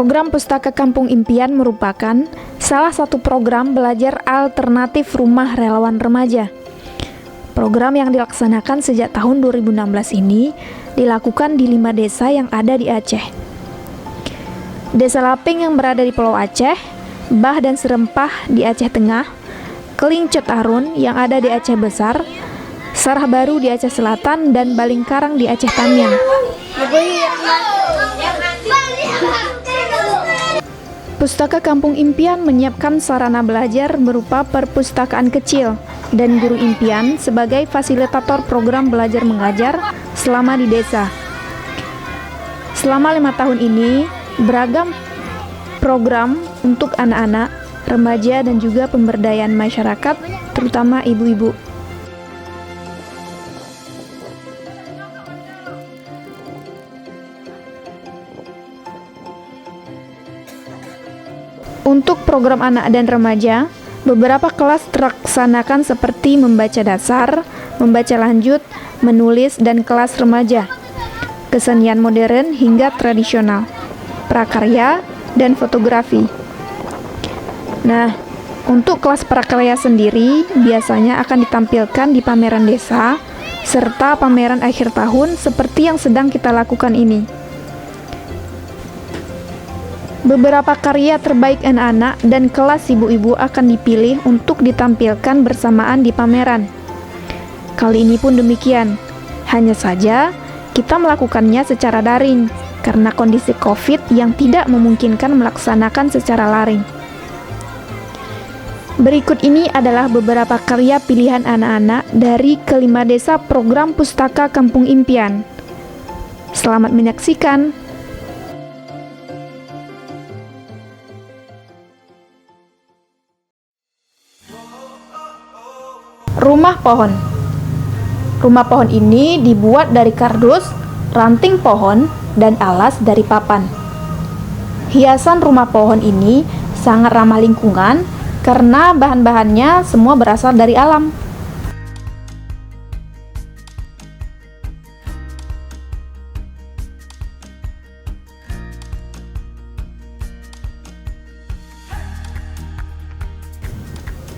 Program Pustaka Kampung Impian merupakan salah satu program belajar alternatif rumah relawan remaja. Program yang dilaksanakan sejak tahun 2016 ini dilakukan di 5 desa yang ada di Aceh. Desa Laping yang berada di Pulau Aceh, Bah dan Serempah di Aceh Tengah, Kelingcot Arun yang ada di Aceh Besar, Sarah Baru di Aceh Selatan, dan Balingkarang di Aceh Tamiang. Pustaka Kampung Impian menyiapkan sarana belajar berupa perpustakaan kecil dan guru impian sebagai fasilitator program belajar mengajar selama di desa. Selama 5 tahun ini, beragam program untuk anak-anak, remaja, dan juga pemberdayaan masyarakat, terutama ibu-ibu. Untuk program anak dan remaja, beberapa kelas terlaksanakan seperti membaca dasar, membaca lanjut, menulis, dan kelas remaja, kesenian modern hingga tradisional, prakarya, dan fotografi. Nah, untuk kelas prakarya sendiri biasanya akan ditampilkan di pameran desa serta pameran akhir tahun seperti yang sedang kita lakukan ini. Beberapa karya terbaik anak-anak dan kelas ibu-ibu akan dipilih untuk ditampilkan bersamaan di pameran. Kali ini pun demikian. Hanya saja, kita melakukannya secara daring karena kondisi COVID yang tidak memungkinkan melaksanakan secara laring. Berikut ini adalah beberapa karya pilihan anak-anak dari kelima desa program Pustaka Kampung Impian. Selamat menyaksikan. Rumah pohon. Rumah pohon ini dibuat dari kardus, ranting pohon, dan alas dari papan. Hiasan rumah pohon ini sangat ramah lingkungan karena bahan-bahannya semua berasal dari alam.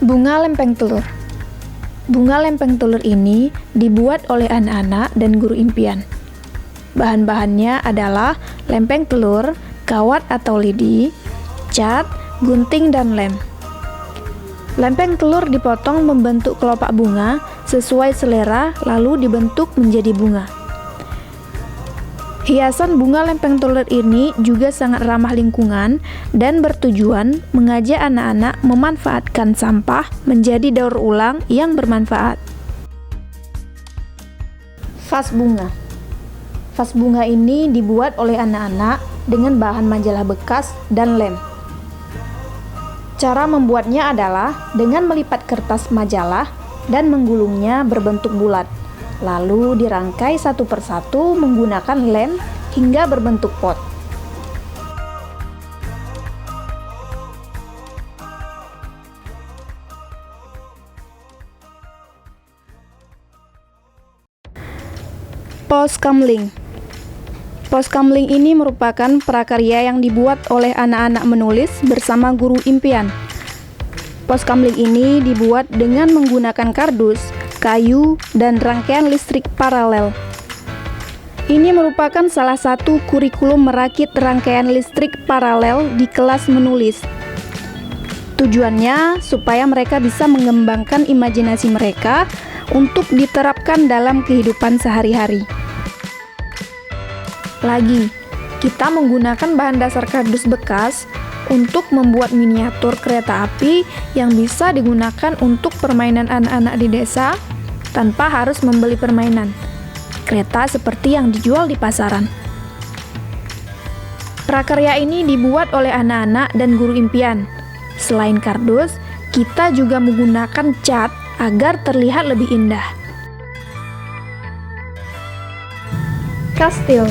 Bunga lempeng telur. Bunga lempeng telur ini dibuat oleh anak-anak dan guru impian. Bahan-bahannya adalah lempeng telur, kawat atau lidi, cat, gunting, dan lem. Lempeng telur dipotong membentuk kelopak bunga sesuai selera lalu dibentuk menjadi bunga. Hiasan bunga lempeng telur ini juga sangat ramah lingkungan dan bertujuan mengajak anak-anak memanfaatkan sampah menjadi daur ulang yang bermanfaat. Vas bunga. Vas bunga ini dibuat oleh anak-anak dengan bahan majalah bekas dan lem. Cara membuatnya adalah dengan melipat kertas majalah dan menggulungnya berbentuk bulat. Lalu dirangkai satu persatu menggunakan lem hingga berbentuk pot. Pos kamling. Pos kamling ini merupakan prakarya yang dibuat oleh anak-anak menulis bersama guru impian. Pos kamling ini dibuat dengan menggunakan kardus, kayu, dan rangkaian listrik paralel. Ini merupakan salah satu kurikulum merakit rangkaian listrik paralel di kelas menulis. Tujuannya supaya mereka bisa mengembangkan imajinasi mereka untuk diterapkan dalam kehidupan sehari-hari. Lagi, kita menggunakan bahan dasar kardus bekas untuk membuat miniatur kereta api yang bisa digunakan untuk permainan anak-anak di desa tanpa harus membeli permainan. Kereta seperti yang dijual di pasaran. Prakarya ini dibuat oleh anak-anak dan guru impian. Selain kardus, kita juga menggunakan cat agar terlihat lebih indah. Kastil.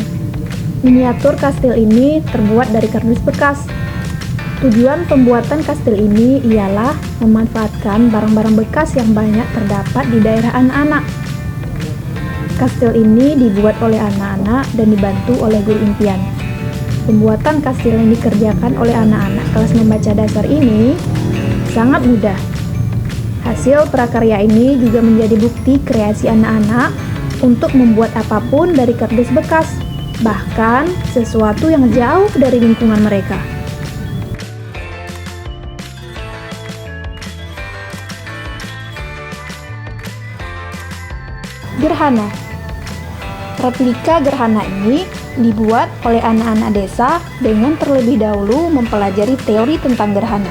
Miniatur kastil ini terbuat dari kardus bekas. Tujuan pembuatan kastil ini ialah memanfaatkan barang-barang bekas yang banyak terdapat di daerah anak-anak. Kastil ini dibuat oleh anak-anak dan dibantu oleh guru impian. Pembuatan kastil yang dikerjakan oleh anak-anak kelas membaca dasar ini sangat mudah. Hasil prakarya ini juga menjadi bukti kreasi anak-anak untuk membuat apapun dari kardus bekas, bahkan sesuatu yang jauh dari lingkungan mereka. Gerhana. Replika gerhana ini dibuat oleh anak-anak desa dengan terlebih dahulu mempelajari teori tentang gerhana.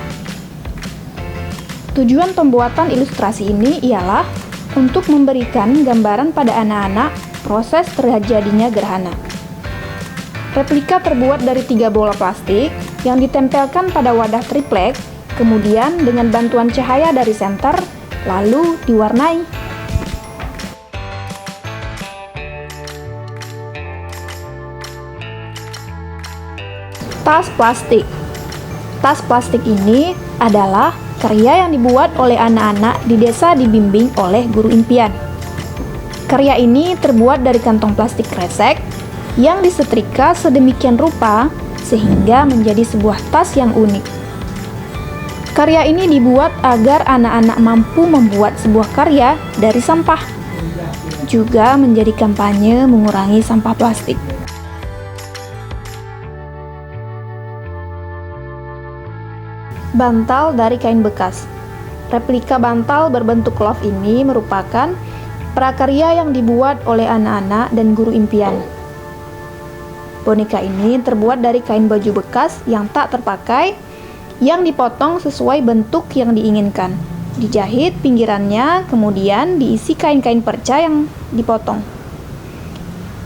Tujuan pembuatan ilustrasi ini ialah untuk memberikan gambaran pada anak-anak proses terjadinya gerhana. Replika terbuat dari 3 bola plastik yang ditempelkan pada wadah triplek, kemudian dengan bantuan cahaya dari senter, lalu diwarnai. Tas plastik. Tas plastik ini adalah karya yang dibuat oleh anak-anak di desa dibimbing oleh guru impian. Karya ini terbuat dari kantong plastik kresek yang disetrika sedemikian rupa sehingga menjadi sebuah tas yang unik. Karya ini dibuat agar anak-anak mampu membuat sebuah karya dari sampah. Juga menjadi kampanye mengurangi sampah plastik. Bantal dari kain bekas. Replika bantal berbentuk love ini merupakan prakarya yang dibuat oleh anak-anak dan guru impian. Boneka ini terbuat dari kain baju bekas yang tak terpakai, yang dipotong sesuai bentuk yang diinginkan. Dijahit pinggirannya, kemudian diisi kain-kain perca yang dipotong.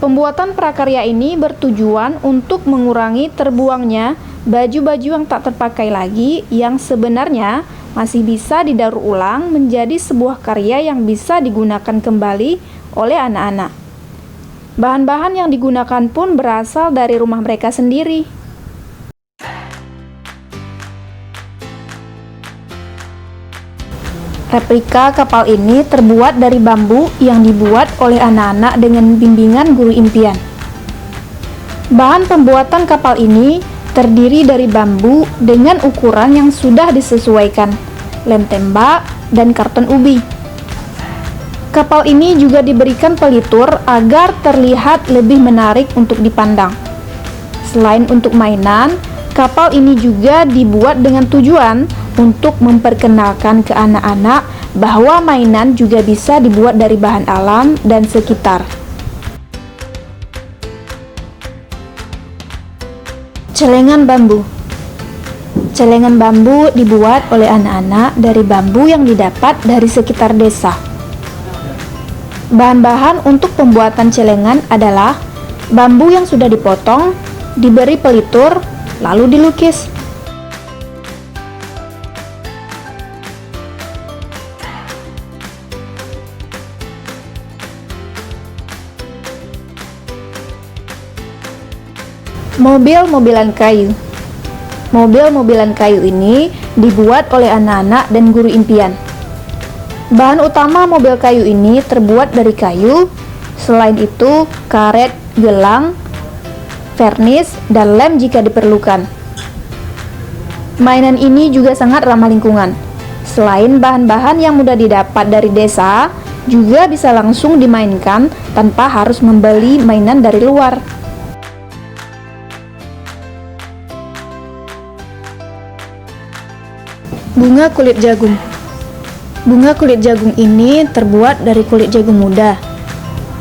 Pembuatan prakarya ini bertujuan untuk mengurangi terbuangnya baju-baju yang tak terpakai lagi yang sebenarnya masih bisa didaur ulang menjadi sebuah karya yang bisa digunakan kembali oleh anak-anak. Bahan-bahan yang digunakan pun berasal dari rumah mereka sendiri. Replika kapal ini terbuat dari bambu yang dibuat oleh anak-anak dengan bimbingan guru impian. Bahan pembuatan kapal ini terdiri dari bambu dengan ukuran yang sudah disesuaikan, lem tembak, dan karton ubi. Kapal ini juga diberikan pelitur agar terlihat lebih menarik untuk dipandang. Selain untuk mainan, kapal ini juga dibuat dengan tujuan untuk memperkenalkan ke anak-anak bahwa mainan juga bisa dibuat dari bahan alam dan sekitar. Celengan bambu. Celengan bambu dibuat oleh anak-anak dari bambu yang didapat dari sekitar desa. Bahan-bahan untuk pembuatan celengan adalah bambu yang sudah dipotong, diberi pelitur, lalu dilukis. Mobil-mobilan kayu. Mobil-mobilan kayu ini dibuat oleh anak-anak dan guru impian. Bahan utama mobil kayu ini terbuat dari kayu, selain itu karet, gelang, vernis, dan lem jika diperlukan. Mainan ini juga sangat ramah lingkungan. Selain bahan-bahan yang mudah didapat dari desa, juga bisa langsung dimainkan tanpa harus membeli mainan dari luar. Bunga kulit jagung. Bunga kulit jagung ini terbuat dari kulit jagung muda.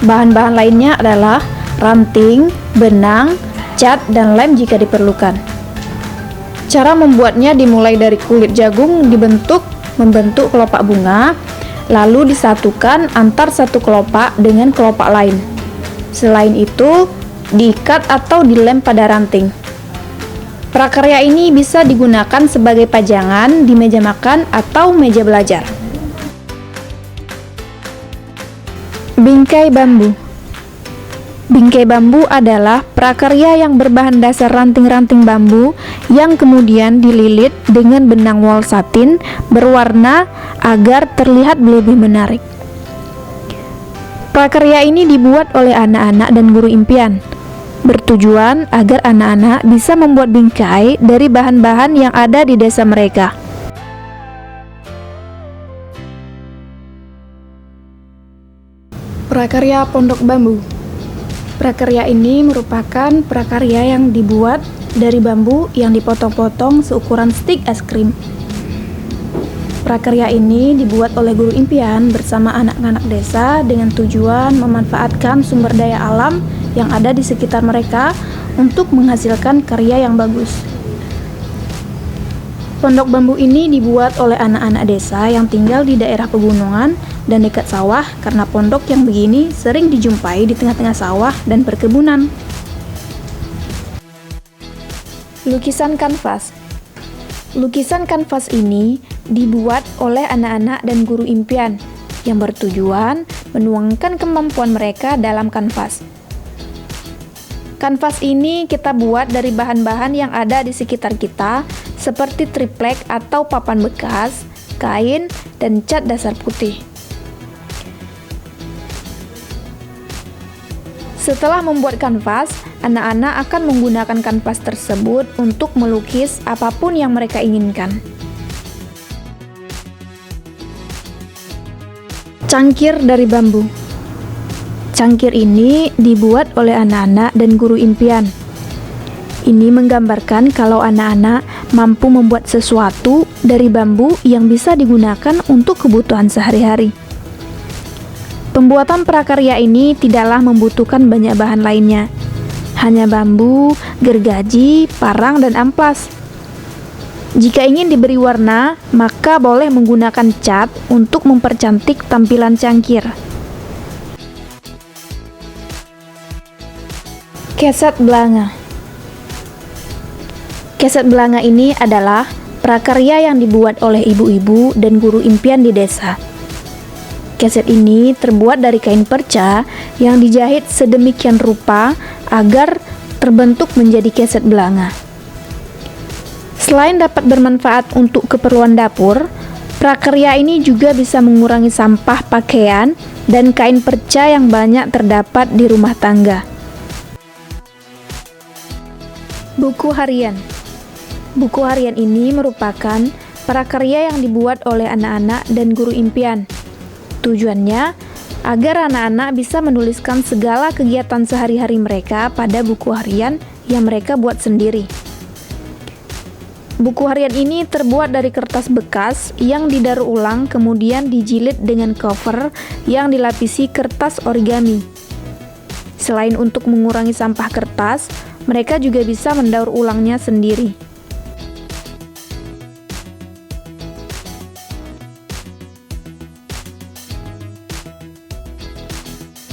Bahan-bahan lainnya adalah ranting, benang, cat, dan lem jika diperlukan. Cara membuatnya dimulai dari kulit jagung membentuk kelopak bunga, lalu disatukan antar satu kelopak dengan kelopak lain. Selain itu, diikat atau dilem pada ranting. Prakarya ini bisa digunakan sebagai pajangan di meja makan atau meja belajar. Bingkai bambu. Bingkai bambu adalah prakarya yang berbahan dasar ranting-ranting bambu yang kemudian dililit dengan benang wol satin berwarna agar terlihat lebih menarik. Prakarya ini dibuat oleh anak-anak dan guru impian. bertujuan agar anak-anak bisa membuat bingkai dari bahan-bahan yang ada di desa mereka. Prakarya Pondok Bambu. Prakarya ini merupakan prakarya yang dibuat dari bambu yang dipotong-potong seukuran stik es krim. Prakarya ini dibuat oleh guru impian bersama anak-anak desa dengan tujuan memanfaatkan sumber daya alam yang ada di sekitar mereka untuk menghasilkan karya yang bagus. Pondok bambu ini dibuat oleh anak-anak desa yang tinggal di daerah pegunungan dan dekat sawah karena pondok yang begini sering dijumpai di tengah-tengah sawah dan perkebunan. Lukisan kanvas. Lukisan kanvas ini dibuat oleh anak-anak dan guru impian yang bertujuan menuangkan kemampuan mereka dalam kanvas. Kanvas ini kita buat dari bahan-bahan yang ada di sekitar kita seperti triplek atau papan bekas, kain, dan cat dasar putih. Setelah membuat kanvas, anak-anak akan menggunakan kanvas tersebut untuk melukis apapun yang mereka inginkan. Cangkir dari bambu. Cangkir ini dibuat oleh anak-anak dan guru impian. Ini menggambarkan kalau anak-anak mampu membuat sesuatu dari bambu yang bisa digunakan untuk kebutuhan sehari-hari. Pembuatan prakarya ini tidaklah membutuhkan banyak bahan lainnya, hanya bambu, gergaji, parang, dan amplas. Jika ingin diberi warna, maka boleh menggunakan cat untuk mempercantik tampilan cangkir. Keset belanga. Keset belanga ini adalah prakarya yang dibuat oleh ibu-ibu dan guru impian di desa. Keset ini terbuat dari kain perca yang dijahit sedemikian rupa agar terbentuk menjadi keset belanga. Selain dapat bermanfaat untuk keperluan dapur, prakarya ini juga bisa mengurangi sampah pakaian dan kain perca yang banyak terdapat di rumah tangga. Buku harian. Buku harian ini merupakan prakarya yang dibuat oleh anak-anak dan guru impian. Tujuannya agar anak-anak bisa menuliskan segala kegiatan sehari-hari mereka pada buku harian yang mereka buat sendiri. Buku harian ini terbuat dari kertas bekas yang didaur ulang kemudian dijilid dengan cover yang dilapisi kertas origami. Selain untuk mengurangi sampah kertas, mereka juga bisa mendaur ulangnya sendiri.